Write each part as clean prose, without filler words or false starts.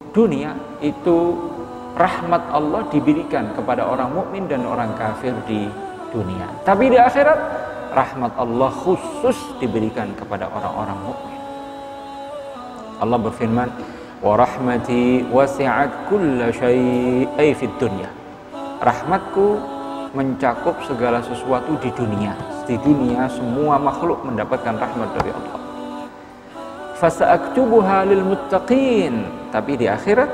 dunia itu rahmat Allah diberikan kepada orang mukmin dan orang kafir di dunia. Tapi di akhirat rahmat Allah khusus diberikan kepada orang-orang mukmin. Allah berfirman, "Wa rahmati wasi'at kulla syai'in fid dunya." Rahmatku mencakup segala sesuatu di dunia. Di dunia semua makhluk mendapatkan rahmat dari Allah. Fasa'aktubuha lil muttaqin. Tapi di akhirat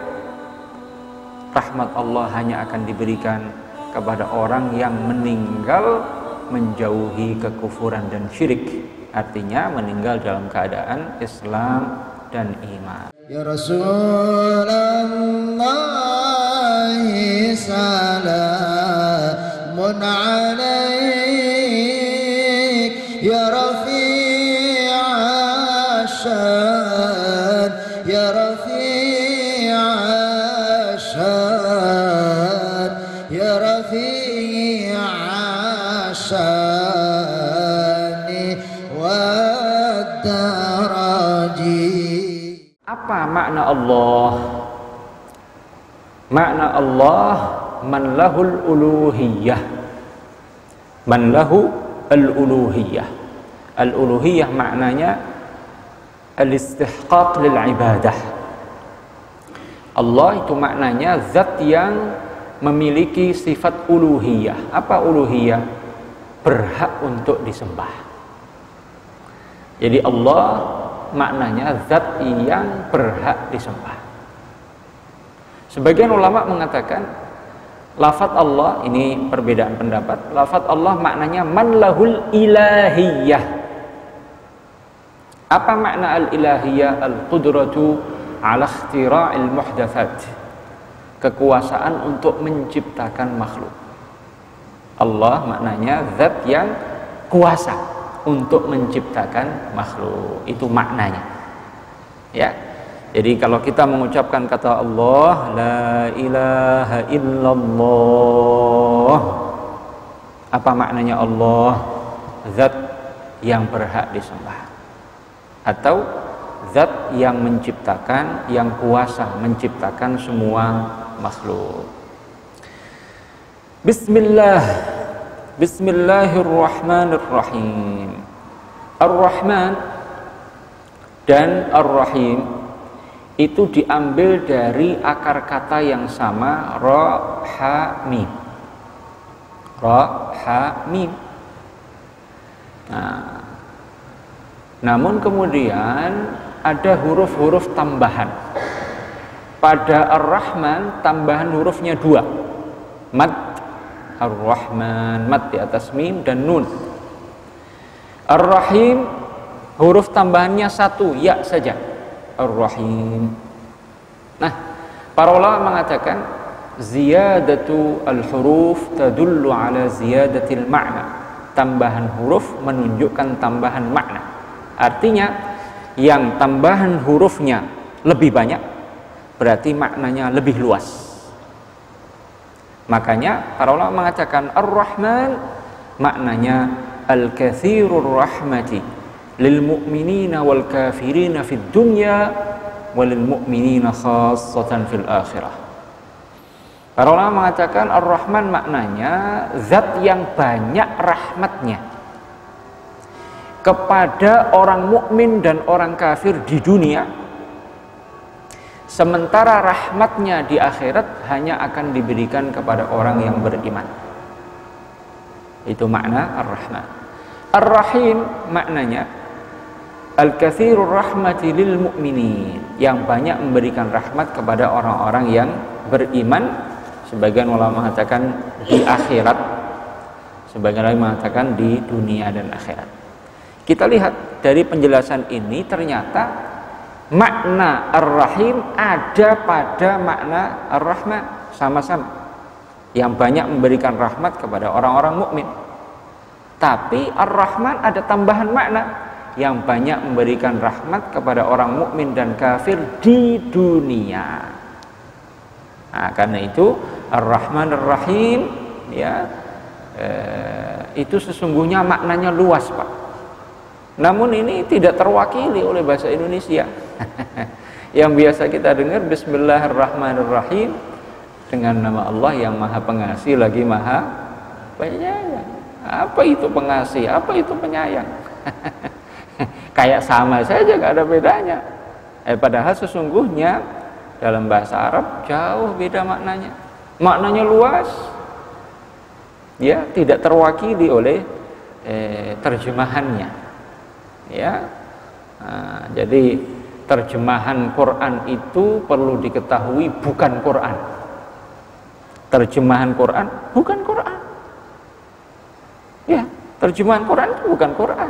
rahmat Allah hanya akan diberikan kepada orang yang meninggal menjauhi kekufuran dan syirik. Artinya meninggal dalam keadaan Islam dan iman. Ya Rasulullah salamun alaik ya rafi'asyad ya rafi'asyad ya rafi'asyani wa daraji. Apa makna Allah? Makna Allah man lahul uluhiyah. Man lahu al-uluhiyah. Al-uluhiyah maknanya al-istihqaq lil ibadah. Allah itu maknanya zat yang memiliki sifat uluhiyah. Apa uluhiyah? Berhak untuk disembah. Jadi Allah maknanya zat yang berhak disembah. Sebagian ulama mengatakan lafaz Allah, ini perbedaan pendapat, lafaz Allah maknanya man lahul ilahiyah. Apa makna al-ilahiyah? Al-qudratu ala ikhtira'il muhdatsat. Kekuasaan untuk menciptakan makhluk. Allah maknanya zat yang kuasa untuk menciptakan makhluk. Itu maknanya. Ya. Jadi kalau kita mengucapkan kata Allah, la ilaha illallah, apa maknanya Allah? Zat yang berhak disembah. Atau zat yang menciptakan, yang kuasa menciptakan semua makhluk. Bismillahirrahmanirrahim. Ar-Rahman dan Ar-Rahim itu diambil dari akar kata yang sama, ra ha mim. Ra ha mim. Nah, namun kemudian ada huruf-huruf tambahan. Pada Ar-Rahman tambahan hurufnya 2. Mad. Ar-Rahman, mad di atas mim dan nun. Ar-Rahim huruf tambahannya 1, ya saja. Ar-Rahim. Nah, para ulama mengatakan ziyadatu al-huruf tadullu ala ziyadatil ma'na. Tambahan huruf menunjukkan tambahan makna. Artinya yang tambahan hurufnya lebih banyak berarti maknanya lebih luas. Makanya para ulama mengatakan Ar-Rahman maknanya al-katsirur rahmati lil mu'minina wal kafirina fid dunya walil mu'minina khassatan fil akhirah. Para ulama mengatakan Ar-Rahman maknanya zat yang banyak rahmatnya kepada orang mukmin dan orang kafir di dunia, sementara rahmatnya di akhirat hanya akan diberikan kepada orang yang beriman. Itu makna Ar-Rahman. Ar-Rahim maknanya al-katsirur rahmati lil mu'minin, yang banyak memberikan rahmat kepada orang-orang yang beriman. Sebagian ulama mengatakan di akhirat, sebagian lagi mengatakan di dunia dan akhirat. Kita lihat dari penjelasan ini ternyata makna Ar-Rahim ada pada makna Ar-Rahman sama-sama, yang banyak memberikan rahmat kepada orang-orang mukmin. Tapi Ar-Rahman ada tambahan makna, yang banyak memberikan rahmat kepada orang mukmin dan kafir di dunia. Nah, karena itu Ar-Rahman Ar-Rahim ya, itu sesungguhnya maknanya luas, Pak. Namun ini tidak terwakili oleh bahasa Indonesia. Yang biasa kita dengar Bismillahirrahmanirrahim, dengan nama Allah yang Maha Pengasih lagi Maha Penyayang. Apa itu pengasih? Apa itu penyayang? Kayak sama saja, gak ada bedanya. Padahal sesungguhnya dalam bahasa Arab jauh beda maknanya. Maknanya luas, ya, tidak terwakili oleh terjemahannya. Ya, jadi terjemahan Quran itu perlu diketahui bukan Quran. Terjemahan Quran bukan Quran. Ya, terjemahan Quran itu bukan Quran.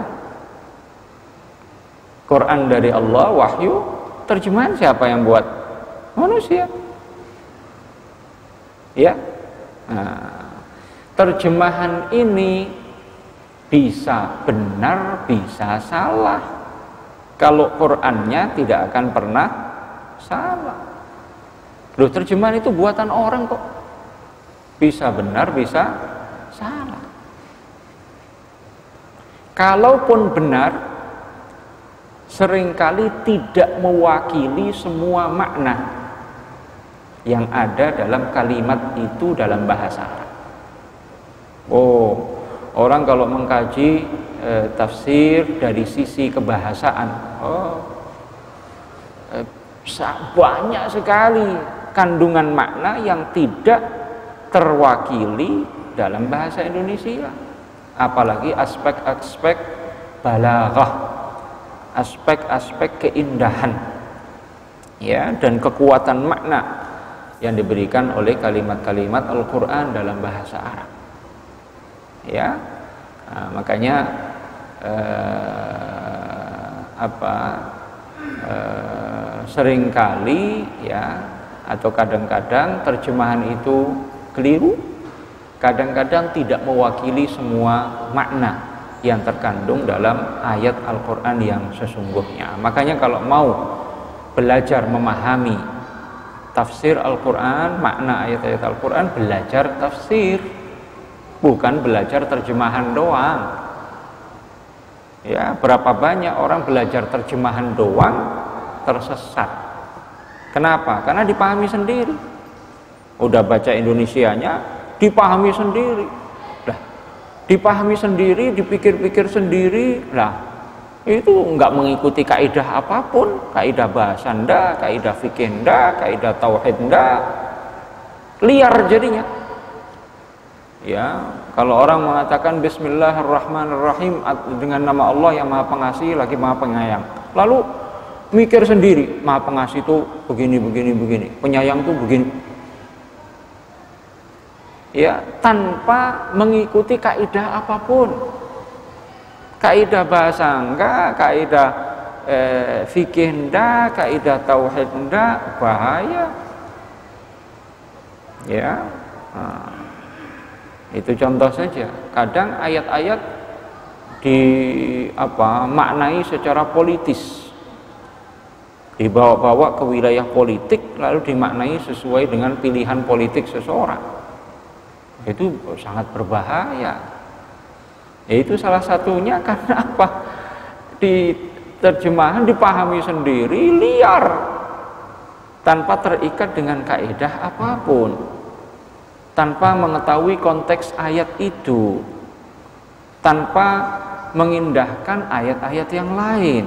Quran dari Allah, wahyu. Terjemahan siapa yang buat? Manusia. Ya. Terjemahan ini bisa benar, bisa salah. Kalau Qur'annya tidak akan pernah salah. Loh, terjemahan itu buatan orang kok. Bisa benar, bisa salah. Kalaupun benar, seringkali tidak mewakili semua makna yang ada dalam kalimat itu dalam bahasa Arab. Oh, orang kalau mengkaji tafsir dari sisi kebahasaan, banyak sekali kandungan makna yang tidak terwakili dalam bahasa Indonesia. Apalagi aspek-aspek balaghah, aspek-aspek keindahan, ya, dan kekuatan makna yang diberikan oleh kalimat-kalimat Al-Quran dalam bahasa Arab. Ya, makanya seringkali, ya, atau kadang-kadang terjemahan itu keliru, kadang-kadang tidak mewakili semua makna yang terkandung dalam ayat Al-Quran yang sesungguhnya. Makanya kalau mau belajar memahami tafsir Al-Quran, makna ayat-ayat Al-Quran, belajar tafsir, bukan belajar terjemahan doang. Ya, berapa banyak orang belajar terjemahan doang tersesat. Kenapa? Karena dipahami sendiri. Udah baca Indonesianya, dipahami sendiri. Lah, dipahami sendiri, dipikir-pikir sendiri, lah itu enggak mengikuti kaidah apapun, kaidah bahasa ndak, kaidah fikih ndak, kaidah tauhid ndak, liar jadinya. Ya, kalau orang mengatakan Bismillahirrahmanirrahim dengan nama Allah yang Maha Pengasih lagi Maha Penyayang, lalu mikir sendiri, Maha Pengasih itu begini, penyayang itu begini. Ya, tanpa mengikuti kaidah apapun, kaidah bahasa enggak, kaidah fikih enggak, kaidah tauhid enggak, bahaya. Ya, itu contoh saja. Kadang ayat-ayat maknai secara politis, dibawa-bawa ke wilayah politik, lalu dimaknai sesuai dengan pilihan politik seseorang. Itu sangat berbahaya. Itu salah satunya karena apa? Di terjemahan dipahami sendiri, liar, tanpa terikat dengan kaidah apapun, tanpa mengetahui konteks ayat itu, tanpa mengindahkan ayat-ayat yang lain,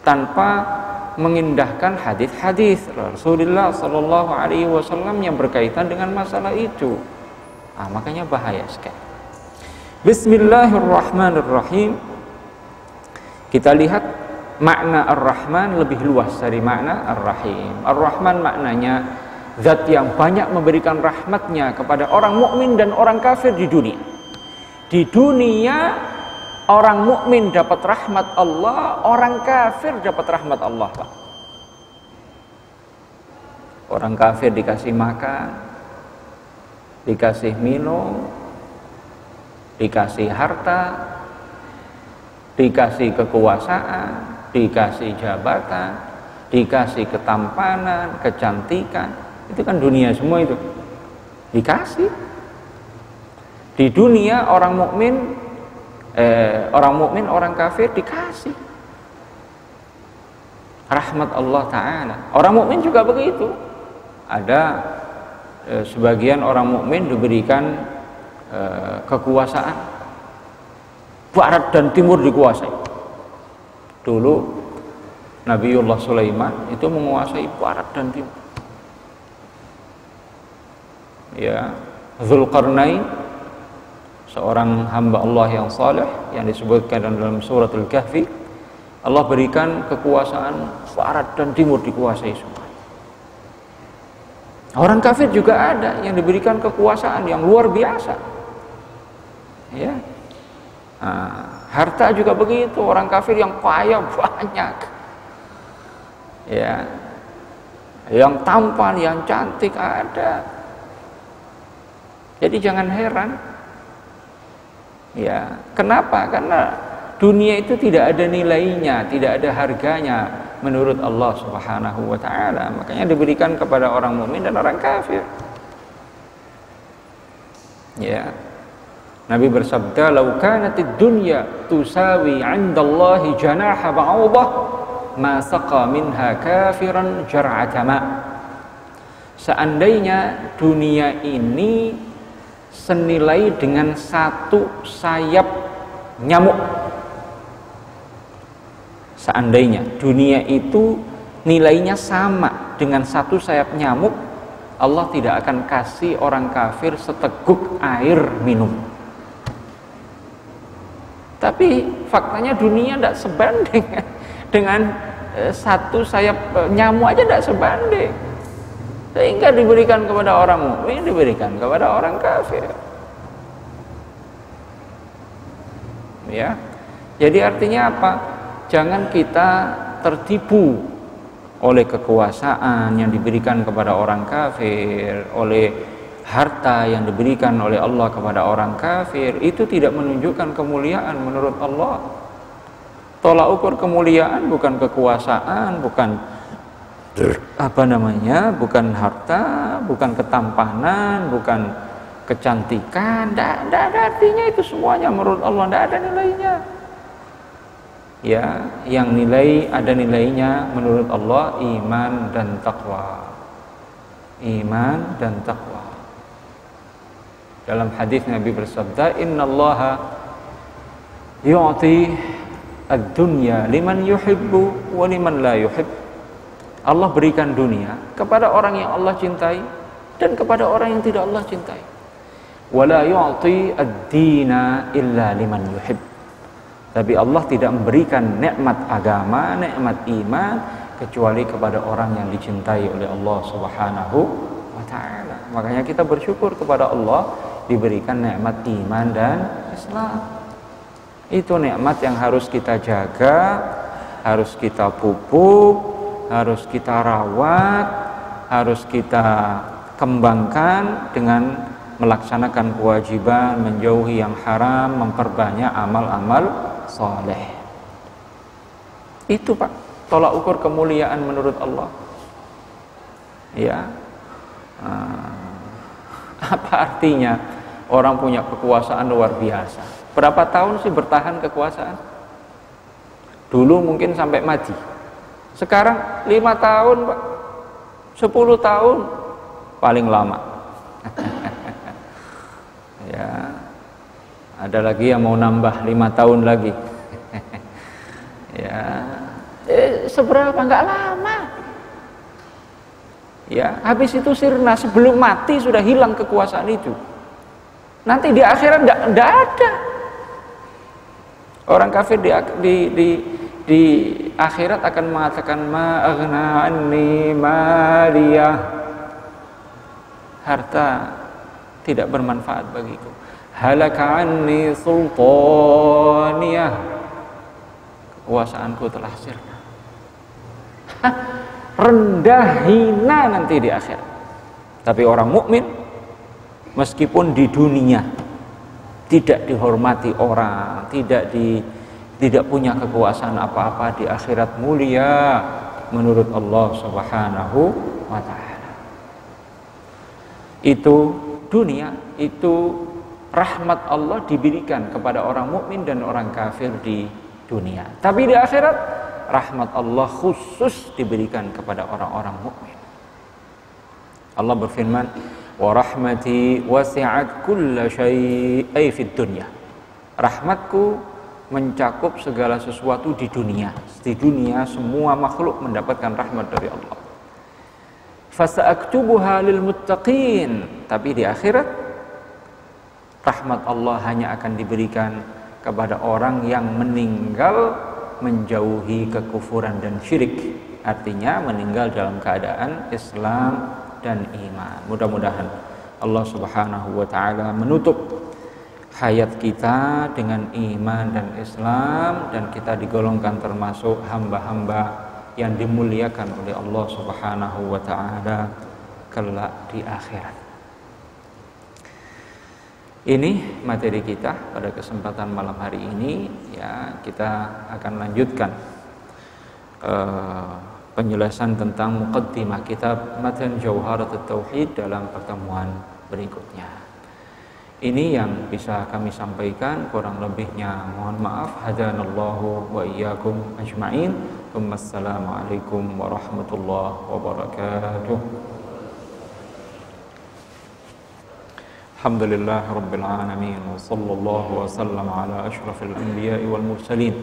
tanpa mengindahkan hadis-hadis Rasulullah Shallallahu Alaihi Wasallam yang berkaitan dengan masalah itu. Makanya bahaya sekali. Bismillahirrahmanirrahim. Kita lihat makna Ar-Rahman lebih luas dari makna Ar-Rahim. Ar-Rahman maknanya zat yang banyak memberikan rahmatnya kepada orang mukmin dan orang kafir di dunia. Di dunia orang mukmin dapat rahmat Allah, orang kafir dapat rahmat Allah, Pak. Orang kafir dikasih makan, dikasih minum, dikasih harta, dikasih kekuasaan, dikasih jabatan, dikasih ketampanan, kecantikan. Itu kan dunia semua itu dikasih. Di dunia orang mukmin, orang kafir dikasih. rahmat Allah Ta'ala. Orang mukmin juga begitu. Ada sebagian orang mukmin diberikan kekuasaan, barat dan timur dikuasai. Dulu Nabiullah Sulaiman itu menguasai barat dan timur. Ya, Dzulqarnain, seorang hamba Allah yang saleh yang disebutkan dalam surat Al-Kahfi, Allah berikan kekuasaan barat dan timur dikuasai semua. Orang kafir juga ada yang diberikan kekuasaan yang luar biasa. Ya, harta juga begitu. Orang kafir yang kaya banyak. Ya, yang tampan, yang cantik ada. Jadi jangan heran. Ya, kenapa? Karena dunia itu tidak ada nilainya, tidak ada harganya menurut Allah Subhanahu wa Ta'ala. Makanya diberikan kepada orang mukmin dan orang kafir. Ya. Nabi bersabda, "Lau kanatid dunya tusawi 'indallahi janaha ba'udah, ma saqa minha kafiran jar'ata ma." Seandainya dunia ini senilai dengan satu sayap nyamuk, seandainya dunia itu nilainya sama dengan satu sayap nyamuk, Allah tidak akan kasih orang kafir seteguk air minum. Tapi faktanya dunia tidak sebanding dengan satu sayap nyamuk aja, tidak sebanding. Sehingga diberikan kepada orang mukmin, diberikan kepada orang kafir. Ya. Jadi artinya apa? Jangan kita tertipu oleh kekuasaan yang diberikan kepada orang kafir, oleh harta yang diberikan oleh Allah kepada orang kafir. Itu tidak menunjukkan kemuliaan menurut Allah. Tolak ukur kemuliaan bukan kekuasaan, bukan bukan harta, bukan ketampanan, bukan kecantikan. Tidak ada artinya itu semuanya menurut Allah, tidak ada nilainya. Ya, yang ada nilainya menurut Allah iman dan takwa. Iman dan takwa. Dalam hadis Nabi bersabda, "Innallaha yu'ti ad-dunya liman yuhibbu wa liman la yuhibbu." Allah berikan dunia kepada orang yang Allah cintai dan kepada orang yang tidak Allah cintai. Wala yu'ti ad-dina illa liman yuhib. Tapi Allah tidak memberikan nikmat agama, nikmat iman kecuali kepada orang yang dicintai oleh Allah Subhanahu wa Ta'ala. Makanya kita bersyukur kepada Allah diberikan nikmat iman dan Islam. Itu nikmat yang harus kita jaga, harus kita pupuk, harus kita rawat, harus kita kembangkan dengan melaksanakan kewajiban, menjauhi yang haram, memperbanyak amal-amal soleh. Itu Pak, tolak ukur kemuliaan menurut Allah. Ya, apa artinya orang punya kekuasaan luar biasa? Berapa tahun sih bertahan kekuasaan? Dulu mungkin sampai mati. Sekarang 5 tahun Pak, 10 tahun paling lama. Ya, ada lagi yang mau nambah 5 tahun lagi. Ya, seberapa nggak lama. Ya, habis itu sirna, sebelum mati sudah hilang kekuasaan itu. Nanti di akhirat nggak ada. Orang kafir di akhirat akan mengatakan ma aghna anni maliyah, harta tidak bermanfaat bagiku. Halaka anni sultaniyah, kekuasaanku telah sirna. Rendah, hina nanti di akhirat. Tapi orang mukmin meskipun di dunia tidak dihormati orang, tidak punya kekuasaan apa-apa, di akhirat mulia menurut Allah Subhanahu wa Ta'ala. Itu dunia, itu rahmat Allah diberikan kepada orang mukmin dan orang kafir di dunia. Tapi di akhirat rahmat Allah khusus diberikan kepada orang-orang mukmin. Allah berfirman, wa rahmati wasi'at kulla syai'in fid dunya. Rahmatku mencakup segala sesuatu di dunia. Di dunia semua makhluk mendapatkan rahmat dari Allah. Fasa'aktubuha lil muttaqin. Tapi di akhirat rahmat Allah hanya akan diberikan kepada orang yang meninggal menjauhi kekufuran dan syirik. Artinya meninggal dalam keadaan Islam dan iman. Mudah-mudahan Allah Subhanahu wa taala menutup hayat kita dengan iman dan Islam, dan kita digolongkan termasuk hamba-hamba yang dimuliakan oleh Allah Subhanahu wa taala kelak di akhirat. Ini materi kita pada kesempatan malam hari ini. Ya, kita akan lanjutkan penjelasan tentang muqaddimah kitab Matan Jauharatut Tauhid dalam pertemuan berikutnya. Ini yang bisa kami sampaikan, kurang lebihnya mohon maaf. Hadanallahu wa iyyakum ajma'in. Wassalamualaikum warahmatullahi wabarakatuh. Alhamdulillah Rabbil Alamin. Wa sallallahu wa sallam ala ashrafil anbiya'i wal mursalin.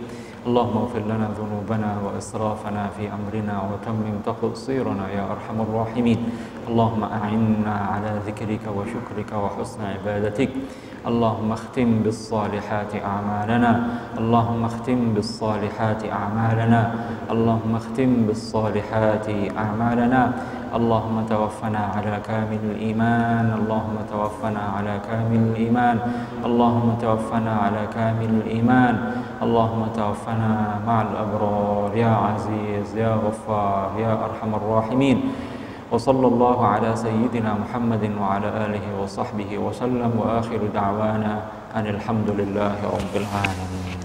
Allahumma ighfir lana dhunubana wa israfana fi amrina wa tammim taqsirana ya arhamar rahimin. Allahumma a'inna ala dhikrika wa syukrika wa husna ibadatik. Allahumma akhtim bis salihati a'malana. Allahumma akhtim bis salihati a'malana. Allahumma akhtim bis salihati a'malana. اللهم توفنا على كامل الإيمان. اللهم توفنا على كامل الإيمان. اللهم توفنا على كامل الإيمان. اللهم توفنا مع الأبرار يا عزيز يا غفار يا أرحم الراحمين. وصلى الله على سيدنا محمد وعلى آله وصحبه وسلم. وآخر دعوانا أن الحمد لله رب العالمين.